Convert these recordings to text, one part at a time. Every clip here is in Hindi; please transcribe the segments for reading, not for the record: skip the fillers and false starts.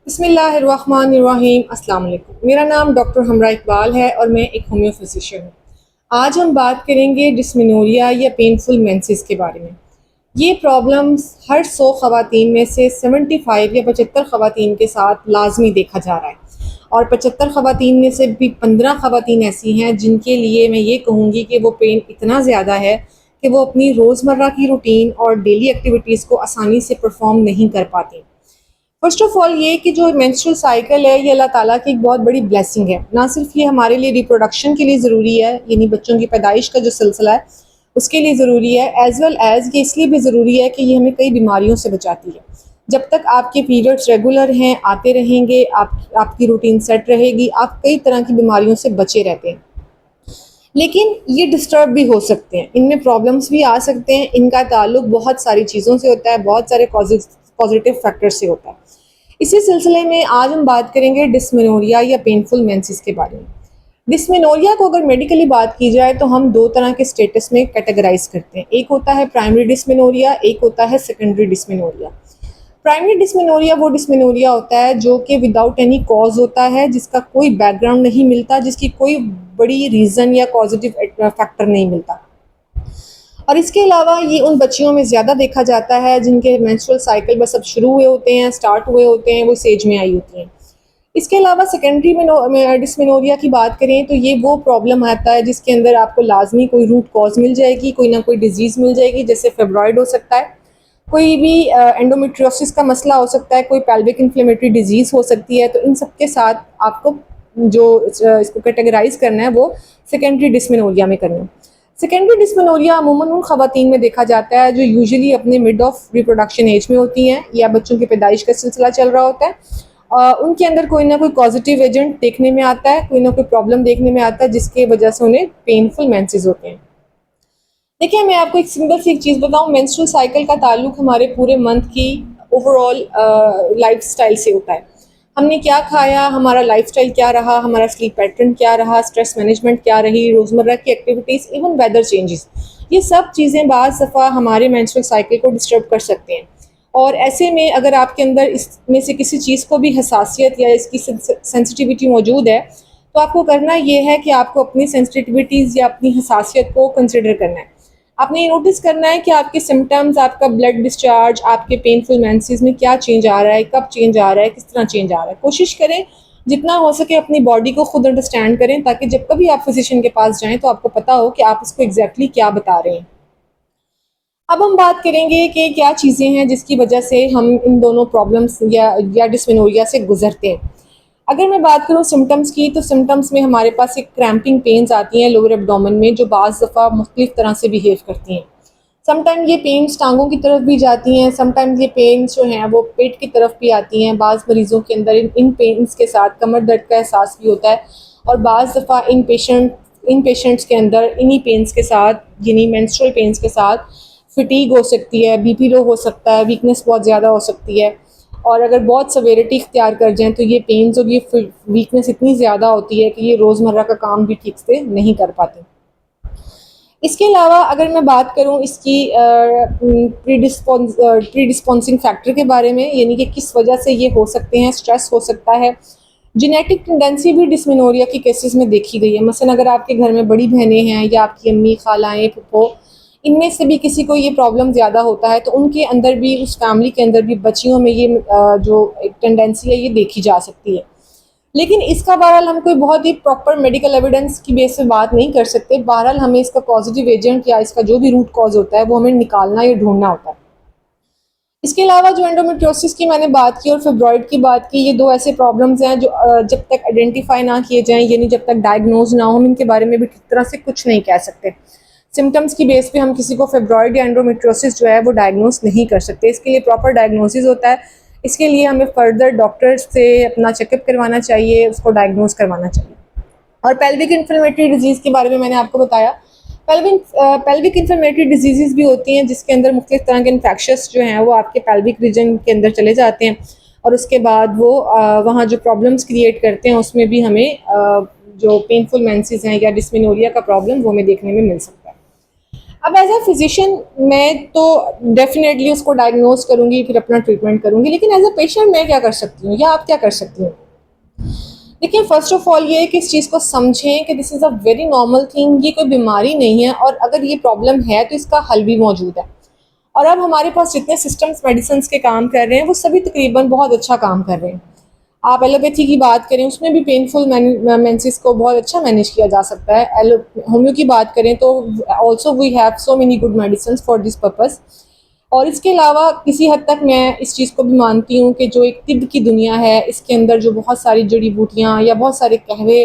बिस्मिल्लाहिर्रहमानिर्रहीम। अस्सलाम वालेकुम। मेरा नाम डॉक्टर हमरा इकबाल है और मैं एक होम्यो फिजिशियन हूँ। आज हम बात करेंगे डिस्मेनोरिया या पेनफुल मेंसेस के बारे में। ये प्रॉब्लम्स हर 100 ख़वातीन में से 75 या 75 ख़वातीन के साथ लाजमी देखा जा रहा है और 75 ख़वातीन में से भी 15 ख़वातीन ऐसी हैं जिनके लिए मैं ये कहूँगी कि वो पेन इतना ज़्यादा है कि वो अपनी रोज़मर्रा की रूटीन और डेली एक्टिविटीज़ को आसानी से परफॉर्म नहीं कर पाती। फर्स्ट ऑफ ऑल ये कि जो मेंस्ट्रुअल साइकिल है ये अल्लाह ताला की एक बहुत बड़ी ब्लेसिंग है। ना सिर्फ ये हमारे लिए रिप्रोडक्शन के लिए ज़रूरी है, यानी बच्चों की पैदाइश का जो सिलसिला है उसके लिए ज़रूरी है, एज़ वेल एज़ ये इसलिए भी ज़रूरी है कि ये हमें कई बीमारियों से बचाती है। जब तक आपके पीरियड्स रेगुलर हैं, आते रहेंगे, आपकी रूटीन सेट रहेगी, आप कई तरह की बीमारियों से बचे रहते हैं। लेकिन ये डिस्टर्ब भी हो सकते हैं, इनमें प्रॉब्लम्स भी आ सकते हैं। इनका ताल्लुक बहुत सारी चीज़ों से होता है, बहुत सारे पॉजिटिव फैक्टर से होता है। इसी सिलसिले में आज हम बात करेंगे डिस्मेनोरिया या पेनफुल मेंसेस के बारे में। डिस्मेनोरिया को अगर मेडिकली बात की जाए तो हम दो तरह के स्टेटस में कैटेगराइज करते हैं। एक होता है प्राइमरी डिस्मेनोरिया, एक होता है सेकेंडरी डिस्मेनोरिया। प्राइमरी डिस्मेनोरिया वो डिस्मेनोरिया होता है जो कि विदाउट एनी कॉज होता है, जिसका कोई बैकग्राउंड नहीं मिलता, जिसकी कोई बड़ी रीज़न या पॉजिटिव फैक्टर नहीं मिलता। और इसके अलावा ये उन बच्चियों में ज़्यादा देखा जाता है जिनके मेंस्ट्रुअल साइकिल बस अब शुरू हुए होते हैं, स्टार्ट हुए होते हैं, वो स्टेज में आई होती हैं। इसके अलावा सेकेंडरी डिस्मेनोरिया की बात करें तो ये वो प्रॉब्लम आता है जिसके अंदर आपको लाजमी कोई रूट कॉज मिल जाएगी, कोई ना कोई डिजीज़ मिल जाएगी, जैसे फेब्रॉइड हो सकता है, कोई भी एंडोमेट्रियोसिस का मसला हो सकता है, कोई पेल्विक इन्फ्लेमेटरी डिजीज़ हो सकती है। तो इन सब के साथ आपको जो इसको कैटेगराइज करना है वो सेकेंडरी डिस्मेनोरिया में करना है। सेकेंडरी डिस्मेनोरिया अमूमन उन ख़वातीन में देखा जाता है जो यूजुअली अपने मिड ऑफ रिप्रोडक्शन एज में होती हैं या बच्चों की पैदाइश का सिलसिला चल रहा होता है। उनके अंदर कोई ना कोई पॉजिटिव एजेंट देखने में आता है, कोई ना कोई प्रॉब्लम देखने में आता है जिसकी वजह से उन्हें पेनफुल मेंसेस होते हैं। देखिए, मैं आपको एक सिंपल सी एक चीज़ बताऊँ, मेंस्ट्रुअल साइकिल का ताल्लुक हमारे पूरे मंथ की ओवरऑल लाइफस्टाइल से होता है। हमने क्या खाया, हमारा लाइफस्टाइल क्या रहा, हमारा स्लीप पैटर्न क्या रहा, स्ट्रेस मैनेजमेंट क्या रही, रोज़मर्रा की एक्टिविटीज़, इवन वेदर चेंजेस, ये सब चीज़ें बाज़ दफ़ा हमारे मेंस्ट्रुअल साइकिल को डिस्टर्ब कर सकते हैं। और ऐसे में अगर आपके अंदर इसमें से किसी चीज़ को भी हसासियत या इसकी सेंसिटिविटी मौजूद है, तो आपको करना ये है कि आपको अपनी सेंसिटिविटीज़ या अपनी हसासियत को कंसिडर करना है। आपने ये नोटिस करना है कि आपके सिम्टम्स, आपका ब्लड डिस्चार्ज, आपके पेनफुल मेंसेस में क्या चेंज आ रहा है, कब चेंज आ रहा है, किस तरह चेंज आ रहा है। कोशिश करें जितना हो सके अपनी बॉडी को खुद अंडरस्टैंड करें, ताकि जब कभी आप फिजिशियन के पास जाएँ तो आपको पता हो कि आप उसको एग्जैक्टली क्या बता रहे हैं। अब हम बात करेंगे कि क्या चीज़ें हैं जिसकी वजह से हम इन दोनों प्रॉब्लम्स या डिस्मेनोरिया से गुजरते हैं। अगर मैं बात करूँ सिम्टम्स की, तो सिम्टम्स में हमारे पास एक क्रैम्पिंग पेन्स आती हैं लोअर एब्डोमेन में, जो बाज़ दफ़ा मुख्तलिफ तरह से बिहेव करती हैं। समटाइम ये पेन्स टांगों की तरफ भी जाती हैं, समटाइम्स ये पेन्स जो हैं वो पेट की तरफ भी आती हैं। बाज़ मरीज़ों के अंदर इन पेन्स के साथ कमर दर्द का एहसास भी होता है और बाज़ दफ़ा इन पेशेंट्स के अंदर इन्हीं पेन्स के साथ, यानी मेंस्ट्रुअल पेन्स के साथ फटीग हो सकती है, बीपी लो हो सकता है, वीकनेस बहुत ज़्यादा हो सकती है। और अगर बहुत सवेरिटी इख्तियार कर जाएँ तो ये पेन्स और ये वीकनेस इतनी ज़्यादा होती है कि ये रोज़मर्रा का काम भी ठीक से नहीं कर पाते। इसके अलावा अगर मैं बात करूँ इसकी प्रीडिस्पोंसिंग फैक्टर के बारे में, यानी कि किस वजह से ये हो सकते हैं, स्ट्रेस हो सकता है। जेनेटिक टेंडेंसी भी डिस्मेनोरिया के केसेस में देखी गई है। मसलन अगर आपके घर में बड़ी बहनें हैं या आपकी अम्मी, खालाएँ, फूफो, इनमें से भी किसी को ये प्रॉब्लम ज़्यादा होता है तो उनके अंदर भी, उस फैमिली के अंदर भी बच्चियों में ये जो एक टेंडेंसी है ये देखी जा सकती है। लेकिन इसका बहरहाल हम कोई बहुत ही प्रॉपर मेडिकल एविडेंस की बेस पे बात नहीं कर सकते। बहरहाल हमें इसका पॉजिटिव एजेंट या इसका जो भी रूट कॉज होता है वो हमें निकालना या ढूंढना होता है। इसके अलावा जो एंडोमेट्रियोसिस की मैंने बात की और फिब्रॉइड की बात की, ये दो ऐसे प्रॉब्लम्स हैं जो जब तक आइडेंटिफाई ना किए जाएँ, यानी जब तक डायग्नोज ना हो, हम इनके बारे में भी ठीक तरह से कुछ नहीं कह सकते। सिम्टम्स की बेस पे हम किसी को फिब्रॉइड या एंडोमेट्रियोसिस जो है वो डायग्नोज नहीं कर सकते। इसके लिए प्रॉपर डायग्नोसिस होता है। इसके लिए हमें फर्दर डॉक्टर से अपना चेकअप करवाना चाहिए, उसको डायग्नोज करवाना चाहिए। और पेल्विक इन्फ्लेमेटरी डिजीज़ के बारे में मैंने आपको बताया। पेल्विक इन्फ्लेमेटरी डिजीज़ भी होती हैं जिसके अंदर मुख्तलिफ तरह के इन्फेक्शंस जो हैं वो आपके पेल्विक रीजन के अंदर चले जाते हैं और उसके बाद वो वहाँ जो प्रॉब्लम्स क्रिएट करते हैं उसमें भी हमें जो पेनफुल मेंसेस हैं या डिस्मेनोरिया का प्रॉब्लम वो हमें देखने में मिल सकता है। अब एज अ फिजिशियन मैं तो डेफिनेटली उसको डायग्नोज करूंगी, फिर अपना ट्रीटमेंट करूंगी, लेकिन एज अ पेशेंट मैं क्या कर सकती हूँ या आप क्या कर सकती हूँ? देखिए, फर्स्ट ऑफ ऑल ये है कि इस चीज़ को समझें कि this is a very normal thing, ये कोई बीमारी नहीं है, और अगर ये प्रॉब्लम है तो इसका हल भी मौजूद है। और अब हमारे पास जितने सिस्टम्स मेडिसिन के काम कर रहे हैं वो सभी तकरीबन बहुत अच्छा काम कर रहे हैं। आप एलोपैथी की बात करें, उसमें भी पेनफुल मेंसेस को बहुत अच्छा मैनेज किया जा सकता है। होम्यो की बात करें तो also we have so many good medicine for this purpose. और इसके अलावा किसी हद तक मैं इस चीज़ को भी मानती हूँ कि जो एक तिब्ब की दुनिया है, इसके अंदर जो बहुत सारी जड़ी बूटियाँ या बहुत सारे कहवे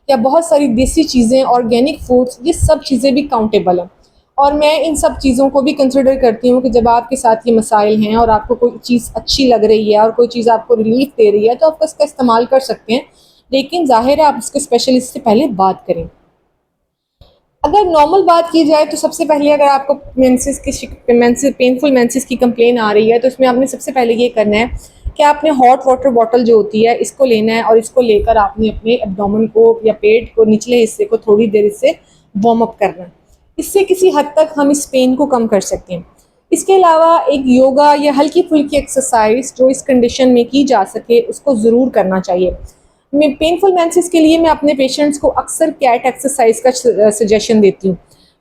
या बहुत सारी देसी चीज़ें, ऑर्गेनिक फूड्स, ये सब चीज़ें भी काउंटेबल हैं। और मैं इन सब चीज़ों को भी कंसिडर करती हूँ कि जब आपके साथ ये मसाइल हैं और आपको कोई चीज़ अच्छी लग रही है और कोई चीज़ आपको रिलीफ दे रही है, तो आप उसका इस्तेमाल कर सकते हैं। लेकिन ज़ाहिर है आप उसके स्पेशलिस्ट से पहले बात करें। अगर नॉर्मल बात की जाए तो सबसे पहले अगर आपको पेनफुल मेंसेस की कंप्लेन आ रही है, तो इसमें आपने सबसे पहले ये करना है कि आपने हॉट वाटर बॉटल जो होती है इसको लेना है, और इसको लेकर आपने अपने एब्डोमेन को या पेट को, निचले हिस्से को थोड़ी देर इससे वार्म अप करना है। इससे किसी हद तक हम इस पेन को कम कर सकते हैं। इसके अलावा एक योगा या हल्की फुल्की एक्सरसाइज जो इस कंडीशन में की जा सके उसको ज़रूर करना चाहिए। मैं पेनफुल मेंसेस के लिए मैं अपने पेशेंट्स को अक्सर कैट एक्सरसाइज का सजेशन देती हूँ।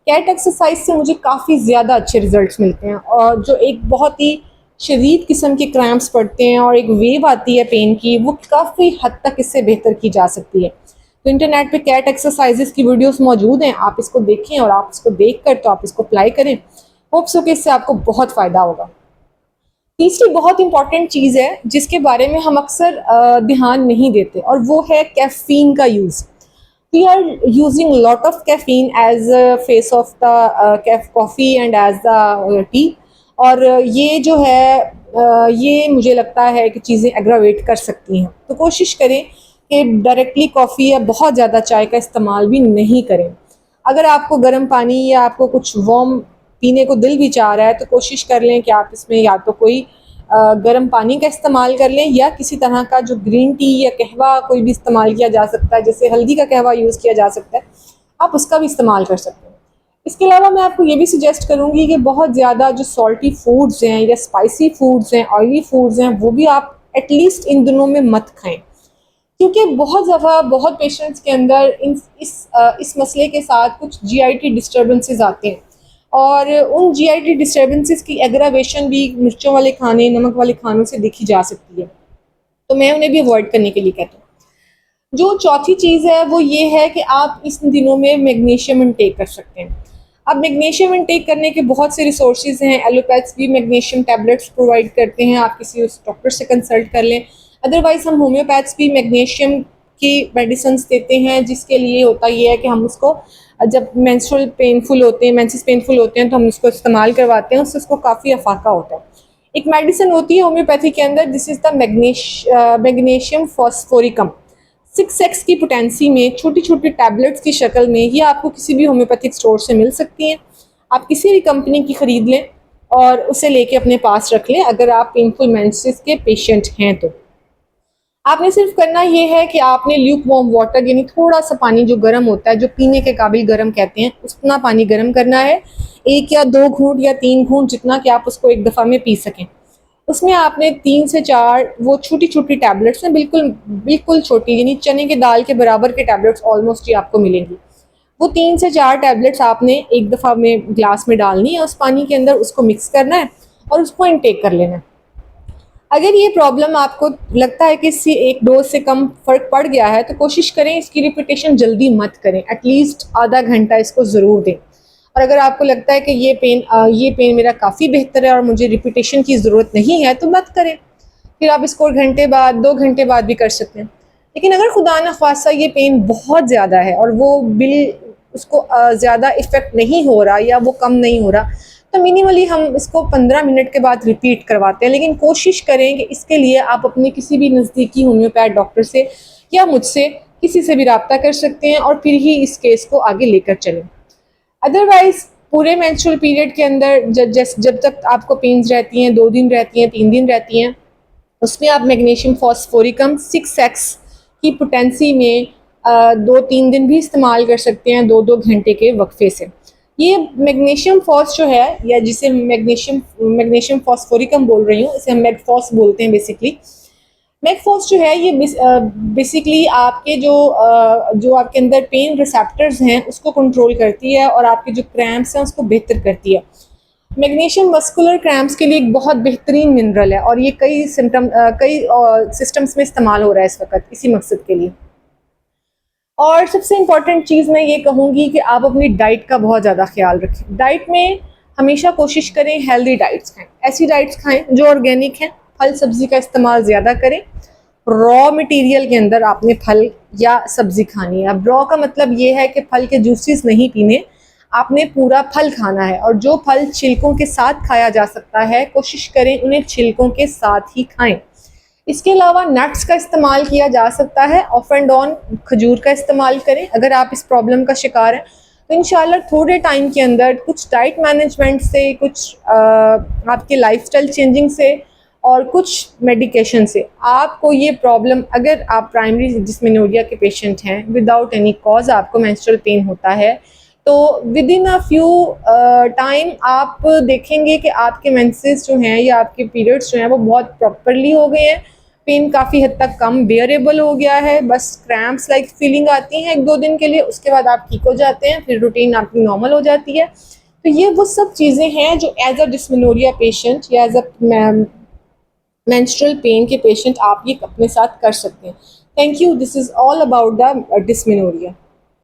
कैट एक्सरसाइज से मुझे काफ़ी ज़्यादा अच्छे रिजल्ट्स मिलते हैं, और जो एक बहुत ही शदीद किस्म के क्रैम्प्स पड़ते हैं और एक वेव आती है पेन की, वो काफ़ी हद तक इससे बेहतर की जा सकती है। तो इंटरनेट पे कैट एक्सरसाइजेस की वीडियोस मौजूद हैं, आप इसको देखें और आप इसको देख कर तो आप इसको अप्लाई करें। होप्स हो कि इससे आपको बहुत फ़ायदा होगा। तीसरी बहुत इंपॉर्टेंट चीज़ है जिसके बारे में हम अक्सर ध्यान नहीं देते, और वो है कैफ़ीन का use. We are using lot of caffeine as a face of the coffee and as the tea. और ये जो है ये मुझे लगता है कि चीज़ें एग्रावेट कर सकती हैं। तो कोशिश करें कि डायरेक्टली कॉफ़ी या बहुत ज़्यादा चाय का इस्तेमाल भी नहीं करें। अगर आपको गर्म पानी या आपको कुछ वार्म पीने को दिल भी चाह रहा है, तो कोशिश कर लें कि आप इसमें या तो कोई गर्म पानी का इस्तेमाल कर लें, या किसी तरह का जो ग्रीन टी या कहवा कोई भी इस्तेमाल किया जा सकता है, जैसे हल्दी का कहवा यूज़ किया जा सकता है, आप उसका भी इस्तेमाल कर सकते हैं। इसके अलावा मैं आपको ये भी सजेस्ट करूँगी कि बहुत ज़्यादा जो सॉल्टी फूड्स हैं या स्पाइसी फूड्स हैं, ऑयली फूड्स हैं, वो भी आप एटलीस्ट इन दिनों में मत खाएं, क्योंकि बहुत दफ़ा बहुत पेशेंट्स के अंदर इस मसले के साथ कुछ जीआईटी डिस्टर्बेंसेस आते हैं, और उन जीआईटी डिस्टर्बेंसेस की एग्रावेशन भी मिर्चों वाले खाने, नमक वाले खानों से देखी जा सकती है। तो मैं उन्हें भी अवॉइड करने के लिए कहती हूँ। जो चौथी चीज़ है वो ये है कि आप इस दिनों में मैग्नीशियम इनटेक कर सकते हैं। अब मैग्नीशियम इनटेक करने के बहुत से रिसोर्सेज हैं। एलोपैथ्स भी मैग्नीशियम टैबलेट्स प्रोवाइड करते हैं, आप किसी उस डॉक्टर से कंसल्ट कर लें। अदरवाइज़ हम होम्योपैथ्स भी मैग्नीशियम की मेडिसिन देते हैं, जिसके लिए होता ये है कि हम उसको जब मेंसेस पेनफुल होते हैं तो हम उसको इस्तेमाल करवाते हैं, उससे उसको काफ़ी अफाका होता है। एक मेडिसिन होती है होम्योपैथी के अंदर, this is the magnesium phosphoricum. 6x की पोटेंसी में छोटी छोटी टैबलेट्स की शक्ल में, ये आपको किसी भी होम्योपैथिक स्टोर से मिल सकती हैं। आप किसी भी कंपनी की ख़रीद लें और उसे लेके अपने पास रख लें, अगर आप पेनफुल मेंसेस के पेशेंट हैं तो। आपने सिर्फ करना ये है कि आपने ल्यूक वार्म वाटर, यानी थोड़ा सा पानी जो गर्म होता है, जो पीने के काबिल गर्म कहते हैं, उतना पानी गर्म करना है। 1 या 2 घूंट या 3 घूंट, जितना कि आप उसको एक दफ़ा में पी सकें। उसमें आपने 3 से 4 वो छोटी-छोटी टैबलेट्स हैं, बिल्कुल बिल्कुल छोटी, यानी चने के दाल के बराबर के टैबलेट्स ऑलमोस्ट ही आपको मिलेंगी। वो 3 से 4 टैबलेट्स आपने एक दफ़ा में ग्लास में डालनी है उस पानी के अंदर, उसको मिक्स करना है और उसको इनटेक कर लेना है। अगर ये प्रॉब्लम आपको लगता है कि इससे एक डोज से कम फ़र्क पड़ गया है, तो कोशिश करें इसकी रिपीटेशन जल्दी मत करें, एटलीस्ट आधा घंटा इसको ज़रूर दें। और अगर आपको लगता है कि ये पेन मेरा काफ़ी बेहतर है और मुझे रिपीटेशन की ज़रूरत नहीं है, तो मत करें। फिर आप इसको घंटे बाद, 2 घंटे बाद भी कर सकते हैं। लेकिन अगर खुदा न ख़्वास्ता ये पेन बहुत ज़्यादा है और वो उसको ज़्यादा इफ़ेक्ट नहीं हो रहा या वो कम नहीं हो रहा, तो मिनिमली हम इसको 15 मिनट के बाद रिपीट करवाते हैं। लेकिन कोशिश करें कि इसके लिए आप अपने किसी भी नज़दीकी होम्योपैथ डॉक्टर से या मुझसे किसी से भी रब्ता कर सकते हैं और फिर ही इस केस को आगे लेकर चलें। अदरवाइज़ पूरे मेंस्ट्रुअल पीरियड के अंदर जब तक आपको पेन्स रहती हैं, 2 दिन रहती हैं, 3 दिन रहती हैं, उसमें आप मैग्नीशियम फॉस्फोरिकम 6x की पोटेंसी में 2-3 दिन भी इस्तेमाल कर सकते हैं, 2-2 घंटे के वक्फे से। ये मैग्नीशियम फॉस जो है, या जिसे मैग्नीशियम फॉस्फोरिक हम बोल रही हूँ, इसे हम मैगफॉस बोलते हैं बेसिकली। मैगफॉस जो है ये बेसिकली आपके जो आपके अंदर पेन रिसेप्टर्स हैं उसको कंट्रोल करती है और आपके जो क्रैम्प्स हैं उसको बेहतर करती है। मैग्नीशियम मस्कुलर क्रैम्प्स के लिए एक बहुत बेहतरीन मिनरल है और ये कई सिस्टम्स में इस्तेमाल हो रहा है इस वक्त इसी मकसद के लिए। और सबसे इम्पॉर्टेंट चीज़ मैं ये कहूँगी कि आप अपनी डाइट का बहुत ज़्यादा ख्याल रखें। डाइट में हमेशा कोशिश करें हेल्दी डाइट्स खाएं, ऐसी डाइट्स खाएं जो ऑर्गेनिक हैं, फल सब्ज़ी का इस्तेमाल ज़्यादा करें। रॉ मटेरियल के अंदर आपने फल या सब्ज़ी खानी है। अब रॉ का मतलब ये है कि फल के जूसेस नहीं पीने, आपने पूरा फल खाना है, और जो फल छिलकों के साथ खाया जा सकता है कोशिश करें उन्हें छिलकों के साथ ही खाएं। इसके अलावा नट्स का इस्तेमाल किया जा सकता है, ऑफ एंड ऑन खजूर का इस्तेमाल करें अगर आप इस प्रॉब्लम का शिकार हैं। तो इंशाल्लाह थोड़े टाइम के अंदर कुछ डाइट मैनेजमेंट से, कुछ आपके लाइफस्टाइल चेंजिंग से और कुछ मेडिकेशन से आपको ये प्रॉब्लम, अगर आप प्राइमरी डिस्मेनोरिया के पेशेंट हैं, विदाउट एनी कॉज आपको मेंस्ट्रुअल पेन होता है, तो with in a few time आप देखेंगे कि आपके मेंसेस जो हैं या आपके पीरियड्स जो हैं वो बहुत प्रॉपरली हो गए हैं, पेन काफ़ी हद तक कम बेयरेबल हो गया है, बस क्रैम्प्स लाइक फीलिंग आती हैं 1-2 दिन के लिए, उसके बाद आप ठीक हो जाते हैं, फिर रूटीन आपकी नॉर्मल हो जाती है। तो ये वो सब चीज़ें हैं जो एज अ डिस्मेनोरिया पेशेंट या एज अ मेंस्ट्रुअल पेन के पेशेंट आप ये अपने साथ कर सकते हैं। Thank you, this is all about the dysmenorrhoea.